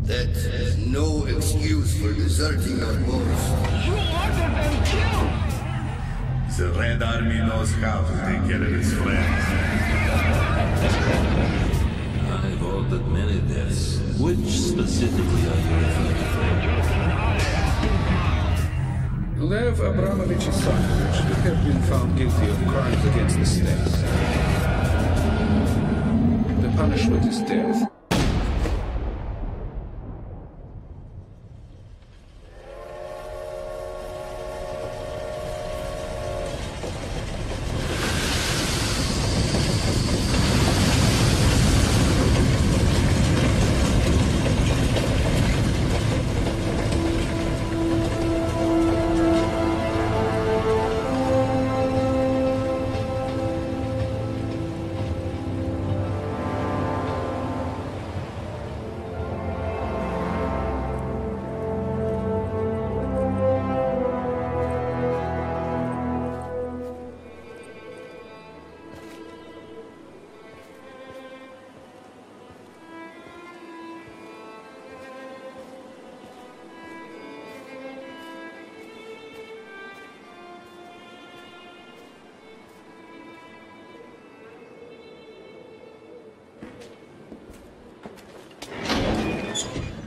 That is no excuse for deserting your post. You ordered them killed! The Red Army knows how to take care of its friends. I've ordered many deaths. Which specifically are you referring to? Lev Abramovich Izuniy should have been found guilty of crimes against the state. The punishment is death.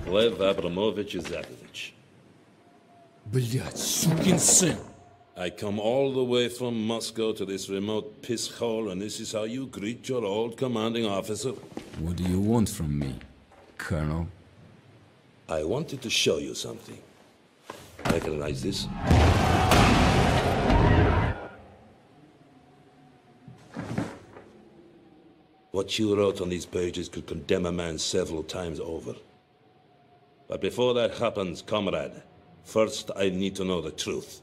Lev Abramovich Izuniy. Блядь, сукин сын! I come all the way from Moscow to this remote piss hole, and this is how you greet your old commanding officer? What do you want from me, Colonel? I wanted to show you something. Recognize this? What you wrote on these pages could condemn a man several times over. But before that happens, comrade, first I need to know the truth.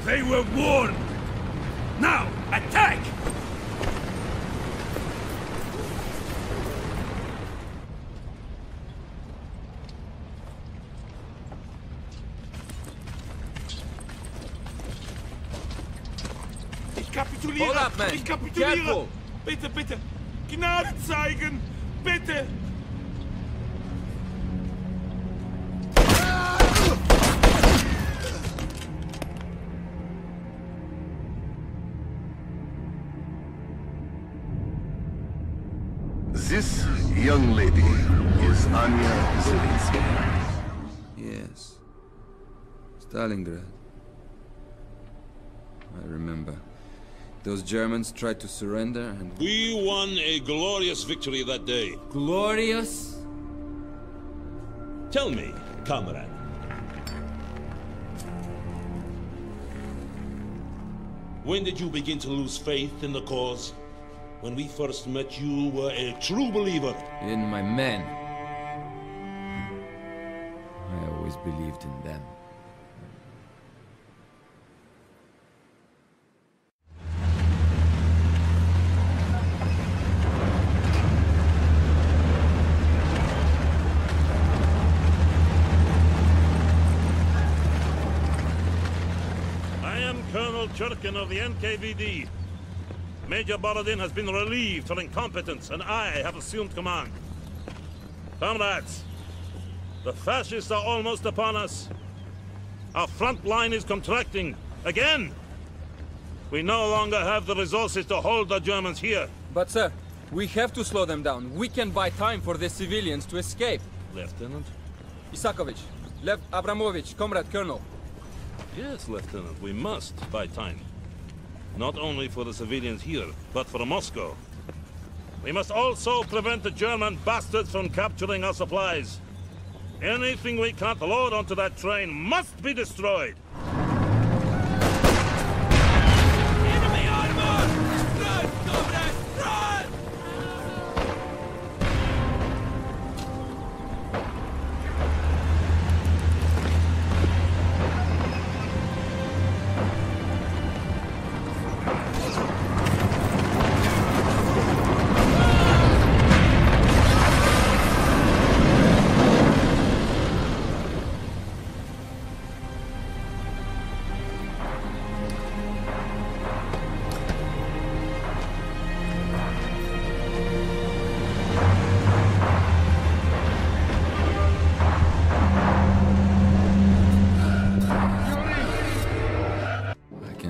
They were warned! Now, attack! Ich kapituliere! Hold up, man. Ich kapituliere! Careful. Bitte, bitte! Gnade zeigen! Bitte! This young lady is Anya Zelinsky. Yes. Stalingrad. I remember. Those Germans tried to surrender and... We won a glorious victory that day. Glorious? Tell me, comrade. When did you begin to lose faith in the cause? When we first met, you were a true believer. In my men. I always believed in them. Colonel Churkin of the NKVD. Major Borodin has been relieved for incompetence, and I have assumed command. Comrades, the fascists are almost upon us. Our front line is contracting again. We no longer have the resources to hold the Germans here. But sir, we have to slow them down. We can buy time for the civilians to escape. Lieutenant? Isakovich, Lev Abramovich, Comrade Colonel. Yes, Lieutenant, we must buy time. Not only for the civilians here, but for Moscow. We must also prevent the German bastards from capturing our supplies. Anything we can't load onto that train must be destroyed. Enemy armor! Run, comrade, run!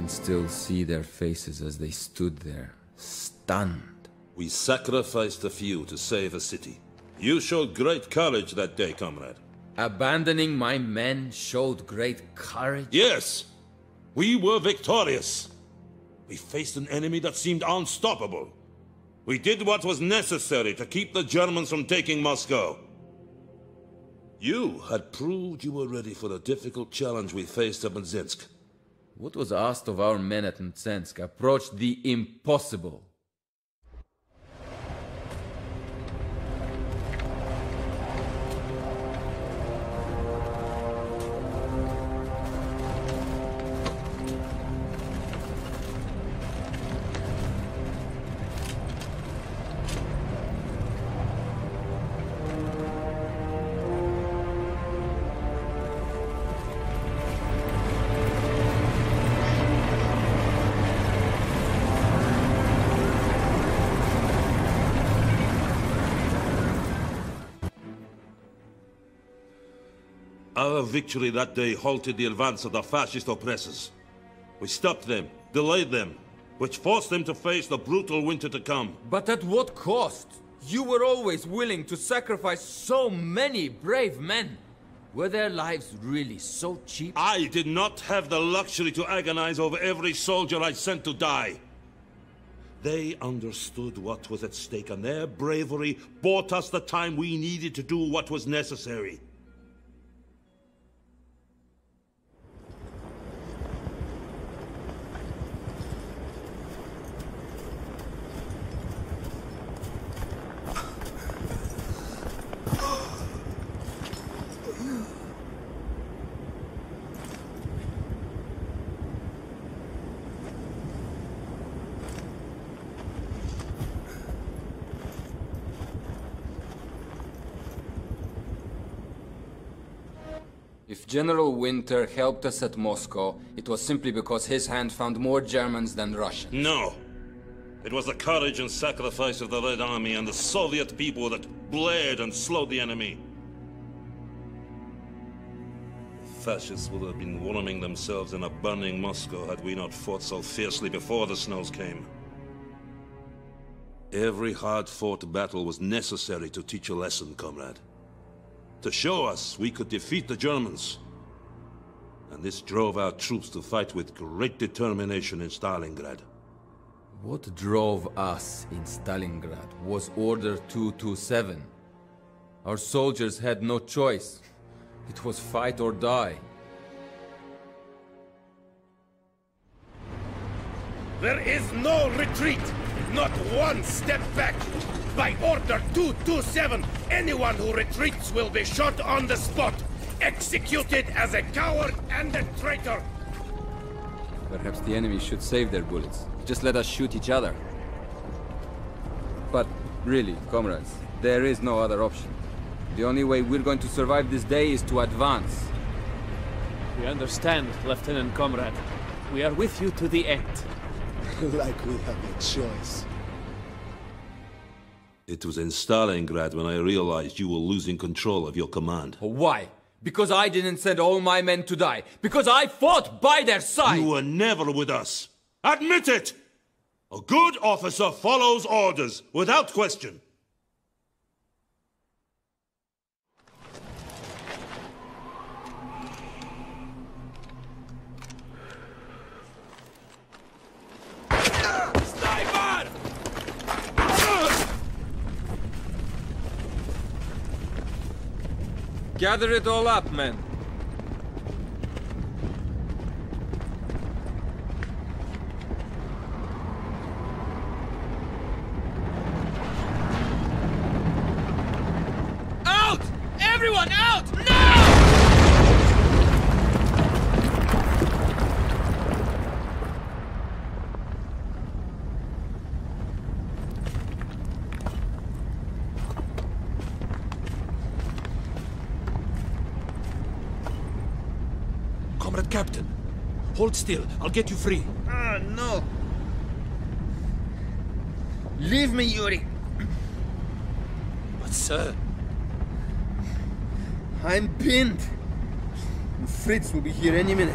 Still see their faces as they stood there, stunned. We sacrificed a few to save a city. You showed great courage that day, comrade. Abandoning my men showed great courage? Yes! We were victorious. We faced an enemy that seemed unstoppable. We did what was necessary to keep the Germans from taking Moscow. You had proved you were ready for the difficult challenge we faced at Mzinsk. What was asked of our men at Mtsensk approached the impossible. Our victory that day halted the advance of the fascist oppressors. We stopped them, delayed them, which forced them to face the brutal winter to come. But at what cost? You were always willing to sacrifice so many brave men. Were their lives really so cheap? I did not have the luxury to agonize over every soldier I sent to die. They understood what was at stake, and their bravery bought us the time we needed to do what was necessary. If General Winter helped us at Moscow, it was simply because his hand found more Germans than Russians. No. It was the courage and sacrifice of the Red Army and the Soviet people that blared and slowed the enemy. The fascists would have been warming themselves in a burning Moscow had we not fought so fiercely before the snows came. Every hard-fought battle was necessary to teach a lesson, comrade. To show us we could defeat the Germans. And this drove our troops to fight with great determination in Stalingrad. What drove us in Stalingrad was Order 227. Our soldiers had no choice. It was fight or die. There is no retreat! Not one step back! By order 227, anyone who retreats will be shot on the spot! Executed as a coward and a traitor! Perhaps the enemy should save their bullets. Just let us shoot each other. But really, comrades, there is no other option. The only way we're going to survive this day is to advance. We understand, Lieutenant Comrade. We are with you to the end. Like we have a choice. It was in Stalingrad when I realized you were losing control of your command. Why? Because I didn't send all my men to die. Because I fought by their side. You were never with us. Admit it! A good officer follows orders, without question. Sniper! Gather it all up, men. Out! Everyone out! Now! Comrade Captain, hold still. I'll get you free. Ah, no. Leave me, Yuri. But sir... I'm pinned. Fritz will be here any minute.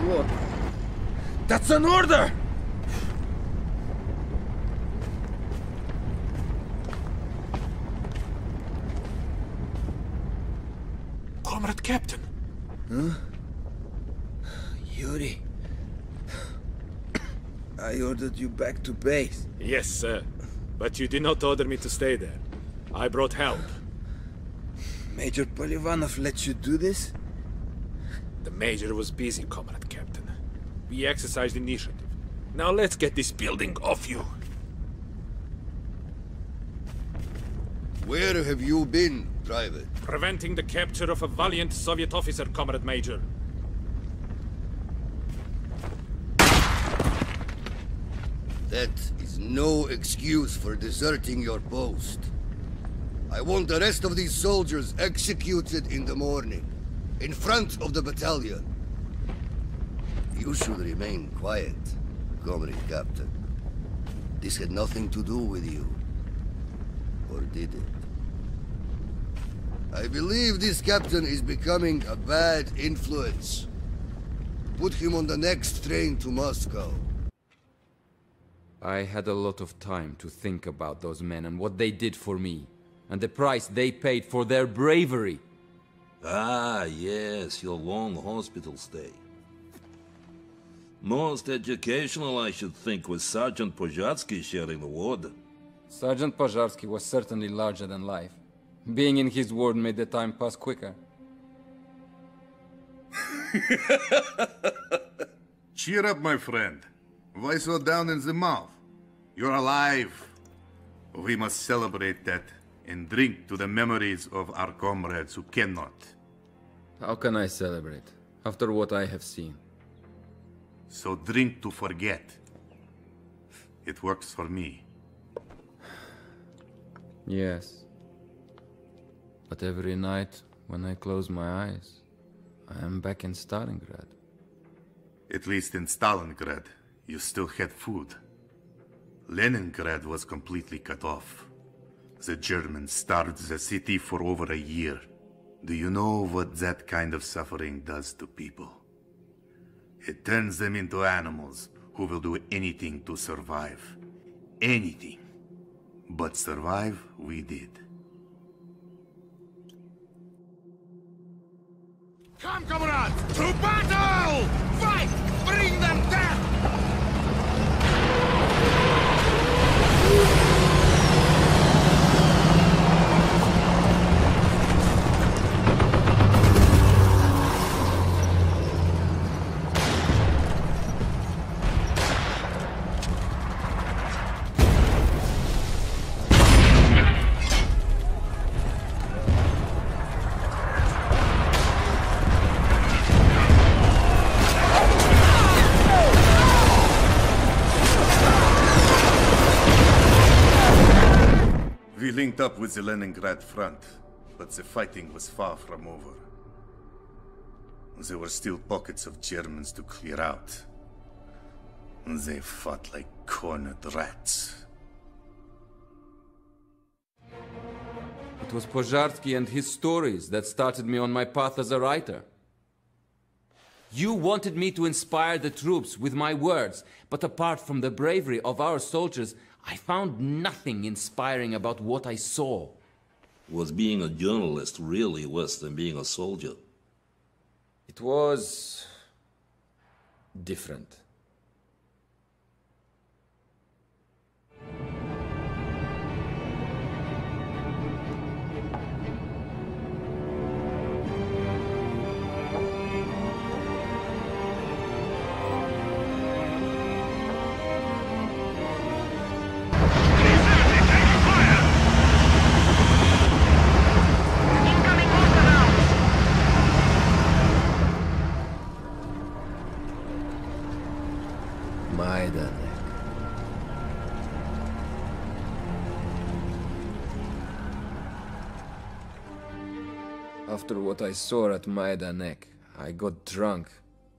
What? That's an order! Comrade Captain. Huh? Yuri. I ordered you back to base. Yes, sir. But you did not order me to stay there. I brought help. Major Polivanov let you do this? The Major was busy, Comrade Captain. We exercised initiative. Now let's get this building off you. Where have you been, Private? Preventing the capture of a valiant Soviet officer, Comrade Major. That is no excuse for deserting your post. I want the rest of these soldiers executed in the morning, in front of the battalion. You should remain quiet, Comrade Captain. This had nothing to do with you. Or did it? I believe this captain is becoming a bad influence. Put him on the next train to Moscow. I had a lot of time to think about those men and what they did for me, and the price they paid for their bravery. Ah, yes, your long hospital stay. Most educational, I should think, was Sergeant Pozharsky sharing the ward. Sergeant Pozharsky was certainly larger than life. Being in his ward made the time pass quicker. Cheer up, my friend. Why so down in the mouth? You're alive. We must celebrate that and drink to the memories of our comrades who cannot. How can I celebrate, after what I have seen? So drink to forget. It works for me. Yes. But every night, when I close my eyes, I am back in Stalingrad. At least in Stalingrad, you still had food. Leningrad was completely cut off. The Germans starved the city for over a year. Do you know what that kind of suffering does to people? It turns them into animals who will do anything to survive. Anything. But survive, we did. Come, comrades! To battle! Fight! Bring them death! We linked up with the Leningrad front, but the fighting was far from over. There were still pockets of Germans to clear out. They fought like cornered rats. It was Pozharsky and his stories that started me on my path as a writer. You wanted me to inspire the troops with my words, but apart from the bravery of our soldiers, I found nothing inspiring about what I saw. Was being a journalist really worse than being a soldier? It was different. After what I saw at Majdanek, I got drunk,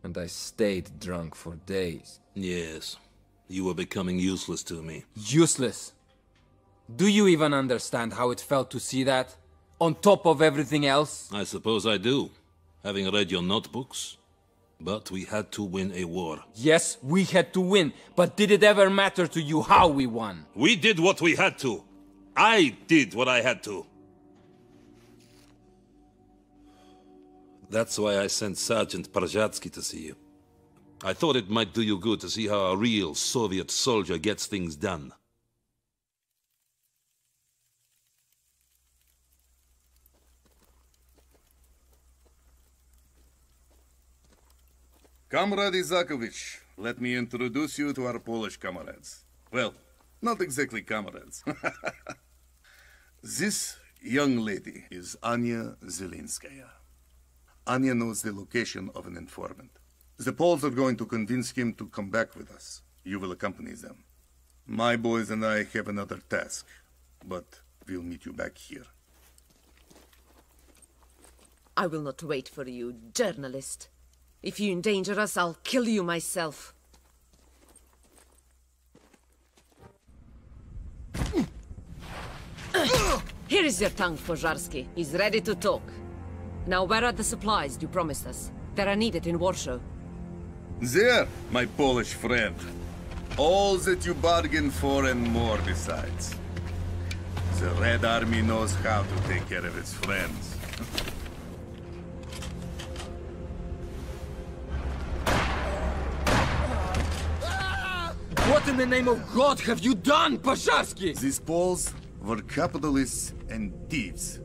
and I stayed drunk for days. Yes, you were becoming useless to me. Useless? Do you even understand how it felt to see that? On top of everything else? I suppose I do, having read your notebooks. But we had to win a war. Yes, we had to win, but did it ever matter to you how we won? We did what we had to. I did what I had to. That's why I sent Sergeant Pozharsky to see you. I thought it might do you good to see how a real Soviet soldier gets things done. Comrade Izakovich, let me introduce you to our Polish comrades. Well, not exactly comrades. This young lady is Anya Zelinskaya. Anya knows the location of an informant. The Poles are going to convince him to come back with us. You will accompany them. My boys and I have another task, but we'll meet you back here. I will not wait for you, journalist. If you endanger us, I'll kill you myself. Here is your tongue, Pozharsky. He's ready to talk. Now, where are the supplies you promised us? They are needed in Warsaw. There, my Polish friend. All that you bargained for and more besides. The Red Army knows how to take care of its friends. What in the name of God have you done, Pozharsky? These Poles were capitalists and thieves.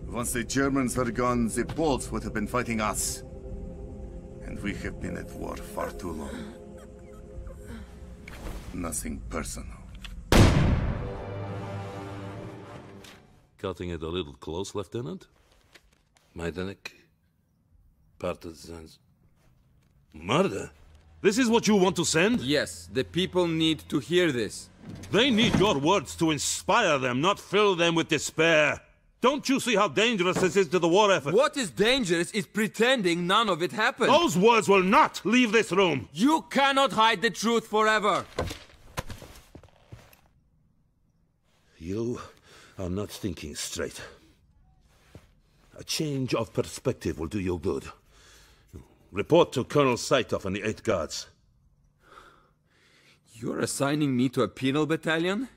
Once the Germans were gone, the Poles would have been fighting us. And we have been at war far too long. Nothing personal. Cutting it a little close, Lieutenant? Majdanek? Partisans? Murder? This is what you want to send? Yes, the people need to hear this. They need your words to inspire them, not fill them with despair. Don't you see how dangerous this is to the war effort? What is dangerous is pretending none of it happened. Those words will not leave this room. You cannot hide the truth forever. You are not thinking straight. A change of perspective will do you good. Report to Colonel Saitov and the 8th Guards. You're assigning me to a penal battalion?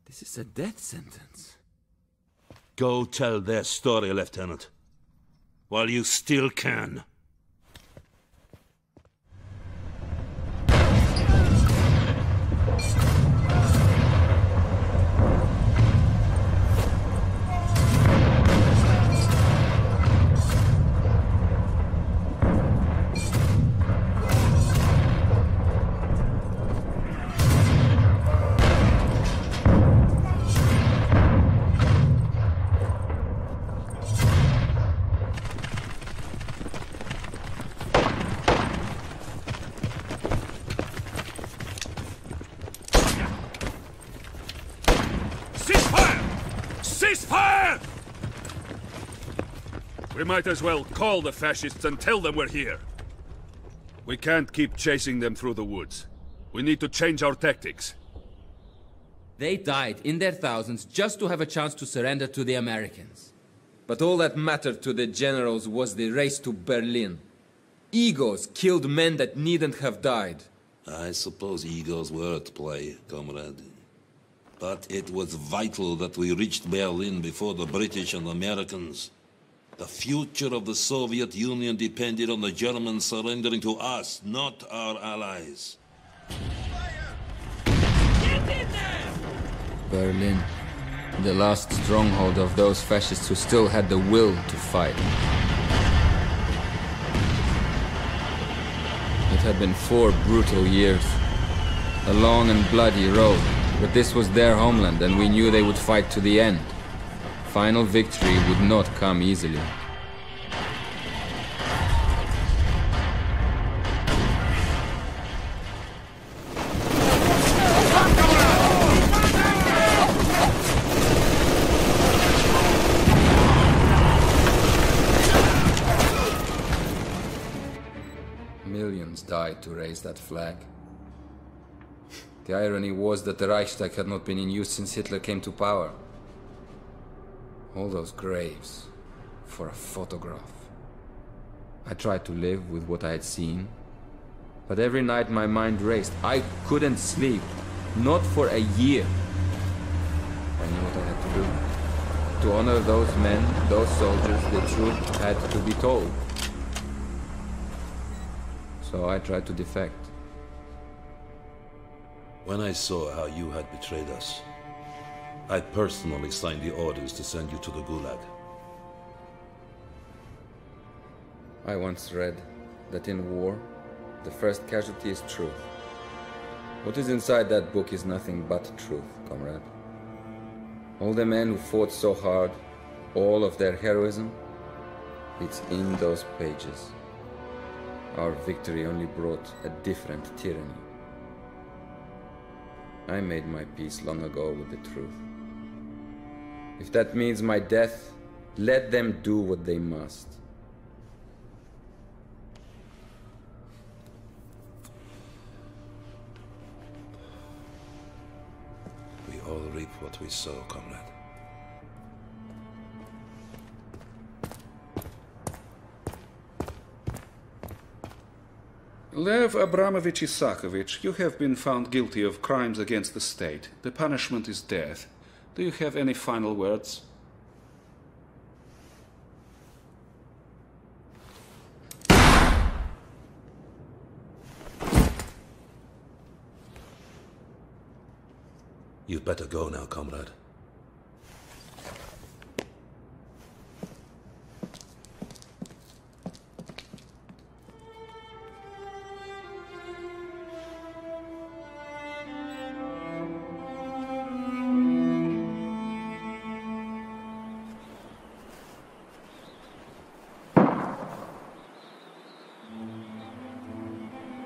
This is a death sentence. Go tell their story, Lieutenant. While you still can. We might as well call the fascists and tell them we're here. We can't keep chasing them through the woods. We need to change our tactics. They died in their thousands just to have a chance to surrender to the Americans. But all that mattered to the generals was the race to Berlin. Egos killed men that needn't have died. I suppose egos were at play, comrade. But it was vital that we reached Berlin before the British and Americans. The future of the Soviet Union depended on the Germans surrendering to us, not our allies. Berlin. The last stronghold of those fascists who still had the will to fight. It had been 4 brutal years. A long and bloody road, but this was their homeland and we knew they would fight to the end. Final victory would not come easily. Millions died to raise that flag. The irony was that the Reichstag had not been in use since Hitler came to power. All those graves for a photograph. I tried to live with what I had seen, but every night my mind raced. I couldn't sleep, not for a year. I knew what I had to do. To honor those men, those soldiers, the truth had to be told. So I tried to defect. When I saw how you had betrayed us, I personally signed the orders to send you to the Gulag. I once read that in war, the first casualty is truth. What is inside that book is nothing but truth, comrade. All the men who fought so hard, all of their heroism, it's in those pages. Our victory only brought a different tyranny. I made my peace long ago with the truth. If that means my death, let them do what they must. We all reap what we sow, comrade. Lev Abramovich Isakovich, you have been found guilty of crimes against the state. The punishment is death. Do you have any final words? You'd better go now, comrade.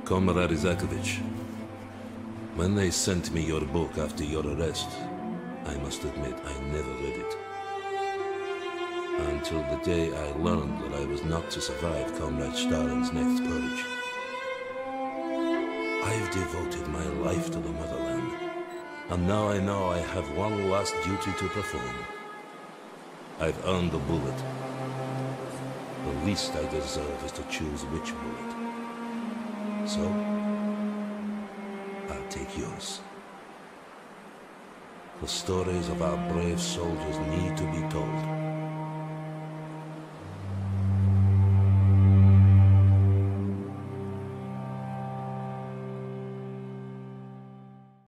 Comrade Isakovich, when they sent me your book after your arrest, I must admit I never read it. Until the day I learned that I was not to survive Comrade Stalin's next purge. I've devoted my life to the motherland, and now I know I have one last duty to perform. I've earned the bullet. The least I deserve is to choose which bullet. So, I'll take yours. The stories of our brave soldiers need to be told.